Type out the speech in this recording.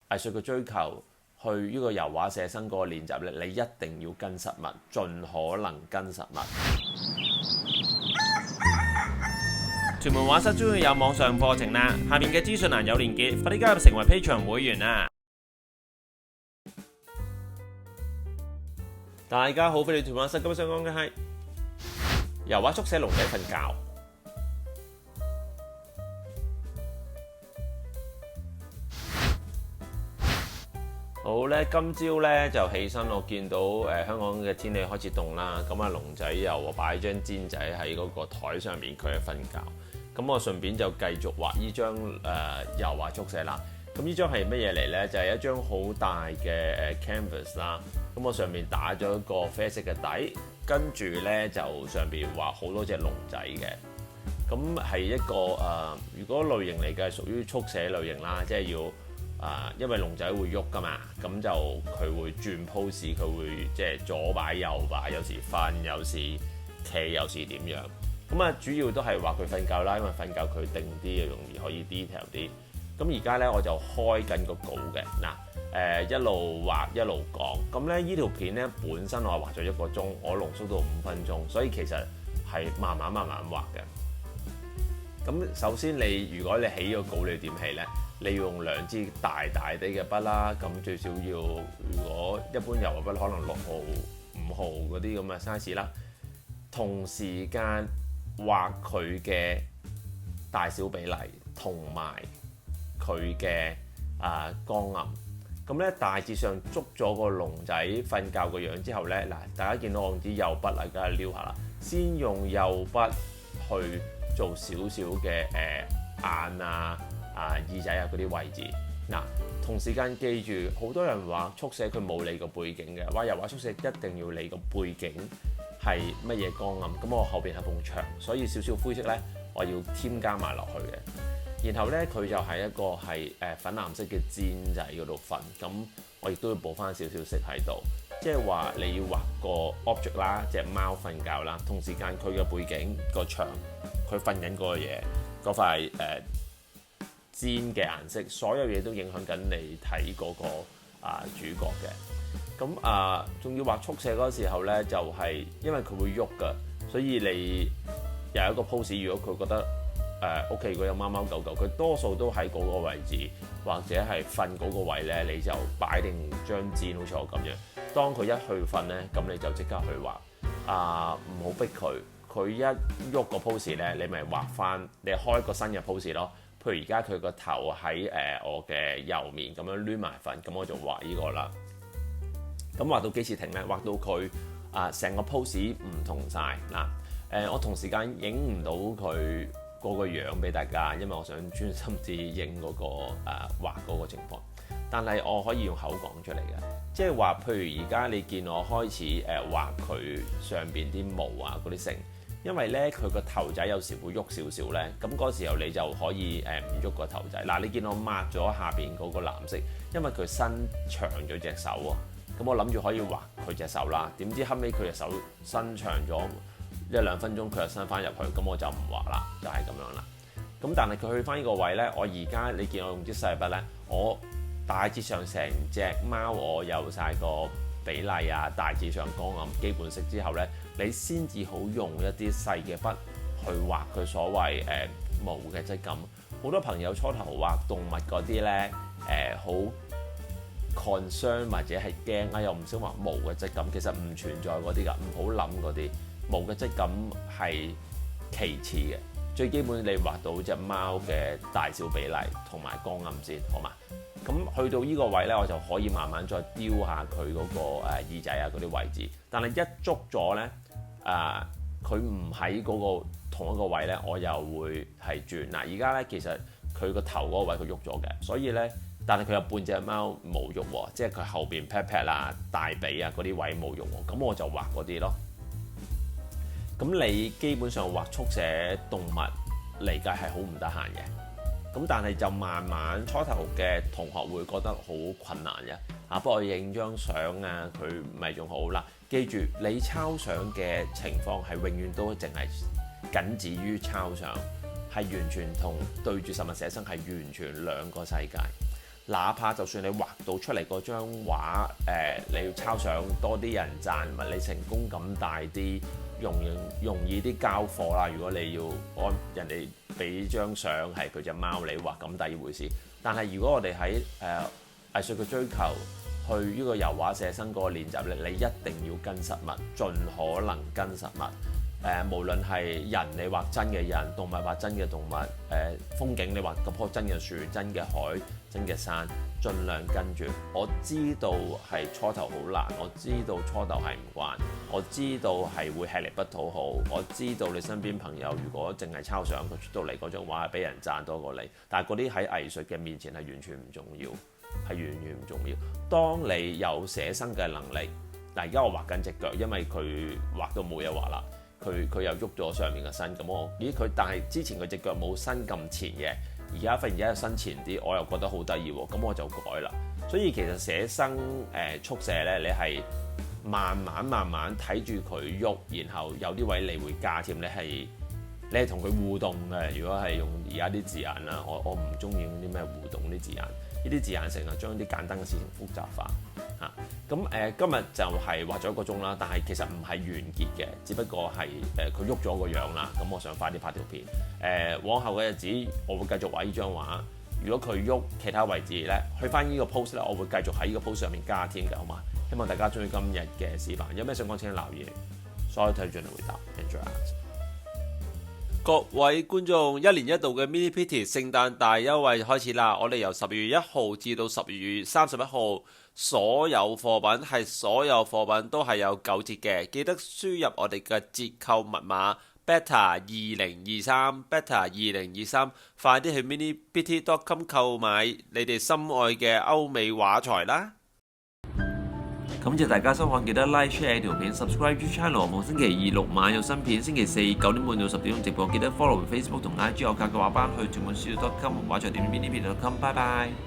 藝術嘅追求，去呢個油畫寫生嗰個練習咧，你一定要跟實物，盡可能跟實物。屯門畫室終於有網上課程啦，下面嘅資訊欄有連結，快啲加入成為 Patreon 會員啊！大家好，歡迎屯門畫室，今日想講嘅係油畫速寫龍仔瞓覺。好咧，今朝咧就起身，我見到香港嘅天氣開始凍啦，咁啊龍仔又擺張氈仔喺嗰個台上面，佢係瞓覺。咁我順便就繼續畫呢張油畫速寫啦。咁呢張係乜嘢嚟呢？就係一張好大嘅canvas 啦。咁我上面打咗一個啡色嘅底，跟住呢就上邊畫好多隻龍仔嘅。咁係一個如果類型嚟嘅，屬於速寫類型啦，即係要。因為龍仔會喐噶嘛，咁就佢會轉 pose，佢會即係左擺右擺，有時瞓，有時企，有時點樣。咁啊，主要都係話佢瞓覺啦，因為瞓覺佢定啲，容易可以 detail 啲。咁而家咧我就開緊個稿嘅，嗱一路畫一路講。咁咧呢條片咧本身我係畫咗1個鐘，我濃縮到5分鐘，所以其實係慢慢畫嘅。咁首先如果你起個稿你點起咧？你要用2支大啲嘅筆啦，咁最少要，如果一般油畫筆可能6號、5號嗰啲咁嘅 size 啦。同時間畫佢嘅大小比例同埋佢嘅光暗。咁咧大致上捉咗個龍仔瞓覺個樣之後咧，嗱大家見到我用支幼筆啦，而家係撩下啦，先用幼筆去做少少嘅眼耳仔嗰啲位置。嗱，同時間記住，好多人話速寫佢冇理個背景嘅，話油畫速寫一定要理個背景係乜嘢光暗。咁我後邊係埲牆，所以少少灰色咧，我要添加埋落去嘅。然後咧，佢就係一個係粉藍色嘅氈仔嗰度瞓，咁我亦都要補翻少少色喺度，即係話你要畫個 object 啦，隻貓瞓覺啦，同時間佢嘅背景個牆，佢瞓緊嗰個嘢，嗰塊氈嘅顏色，所有嘢都影響緊你睇嗰個主角嘅。咁仲要畫速寫嗰時候咧，就係因為佢會喐噶，所以你有一個 pose， 如果佢覺得屋企如果有貓貓狗狗，佢多數都喺嗰個位置，或者係瞓嗰個位咧，你就擺定張氈，好似我咁樣。當佢一去瞓咧，咁你就即刻去畫，唔好逼佢。佢一喐個 pose 咧，你咪畫翻，你開個新嘅 pose 咯。譬如而家佢個頭喺我嘅右面咁樣攣埋瞓，咁我就畫呢個啦。咁畫到幾時停咧？畫到佢成個 pose 唔同晒嗱。我同時間影唔到佢嗰個樣俾大家，因為我想專心至影嗰個畫嗰個情況。但係我可以用口講出嚟嘅，即係話，譬如而家你見我開始畫佢上邊啲毛嗰啲成。因為咧佢個頭仔有時會喐少少咧，咁嗰時候你就可以唔喐個頭仔。嗱，你見我抹咗下邊嗰個藍色，因為佢伸長咗隻手喎，咁我諗住可以畫佢隻手啦。點知後尾佢隻手伸長咗1-2分鐘，佢又伸翻入去，咁我就唔畫啦，就係咁樣啦。咁但係佢去翻呢個位咧，我而家你見我用支細筆咧，我大致上成隻貓我有晒個比例大致上光暗基本色之後咧，你先至好用一啲細嘅筆去畫佢所謂毛嘅質感。好多朋友初頭畫動物嗰啲咧，好 concern 或者係驚又唔識畫毛嘅質感，其實唔存在嗰啲㗎，唔好諗嗰啲毛嘅質感係其次嘅。最基本你畫到隻貓嘅大小比例同埋光暗先，好嘛？咁去到呢個位咧，我就可以慢慢再雕下佢嗰個耳仔嗰啲位置。但係一捉咗咧，佢唔喺嗰個同一個位咧，我又會係轉。嗱，而家咧其實佢個頭嗰個位佢喐咗嘅，所以咧，但係佢有半隻貓冇喐喎，即係佢後邊 pat pat 大髀嗰啲位冇喐喎，咁我就畫嗰啲咯。咁你基本上畫速寫動物嚟計係好唔得閒嘅。咁但係就慢慢初頭嘅同學會覺得好困難嘅，不過影張相佢咪仲好啦。記住你抄相嘅情況係永遠都淨係僅止於抄相，係完全同對住實物寫生係完全兩個世界。哪怕就算你畫到出嚟嗰張畫，你要抄相多啲人讚，咪你成功感大啲，容易啲交貨啦。如果你要按人哋俾張相係佢隻貓你畫，咁第二回事。但係如果我哋喺藝術嘅追求，去呢個油畫寫生嗰個練習咧，你一定要跟實物，盡可能跟實物。無論係人你畫真嘅人，動物畫真嘅動物，風景你畫嗰棵真嘅樹、真嘅海、真嘅山，盡量跟住。我知道係初頭好難，我知道初頭係唔慣，我知道係會吃力不討好，我知道你身邊朋友如果淨係抄相，佢出到嚟嗰張畫係俾人讚多過你，但係嗰啲喺藝術嘅面前係完全唔重要，係完全唔重要。當你有寫生嘅能力，嗱而家我畫緊隻腳，因為佢畫到冇嘢畫啦。佢又喐咗上面嘅身，咁我佢，但係之前佢隻腳冇伸咁前嘅，而家忽然之間伸前啲，我又覺得好得意喎，咁我就改啦。所以其實寫生速寫咧，你係慢慢睇住佢喐，然後有啲位你會加添，你係同佢互動嘅。如果係用而家啲字眼啦，我唔中意用啲咩互動啲字眼，呢啲字眼成日將啲簡單嘅事情複雜化嚇。咁今日就係畫咗1個鐘啦，但係其實唔係完結嘅，只不過係佢喐咗個樣啦。咁我想快啲拍條片。往後嘅日子我會繼續畫呢張畫。如果佢喐其他位置咧，去翻呢個 post 咧，我會繼續喺呢個 post 上面加添嘅，好嘛？希望大家中意今日嘅視頻，有咩想講請留言，所有睇盡力回答。Enjoy。各位觀眾，1年1度嘅 Mini Pitty 聖誕大優惠開始啦！我哋由12月1號至到12月31號，所有貨品都係有9折嘅，記得輸入我哋嘅折扣密碼 Beta2023 Beta2023，快啲去 minipitty.com 購買你哋心愛嘅歐美畫材啦！感謝大家收看，記得 like share 條片 subscribe channel。逢星期2、6晚有新片，星期4 9點半到10點鐘直播，記得 follow Facebook 同 IG 我教嘅畫班去屯門studio.com 畫材店 minipitty.com。拜拜。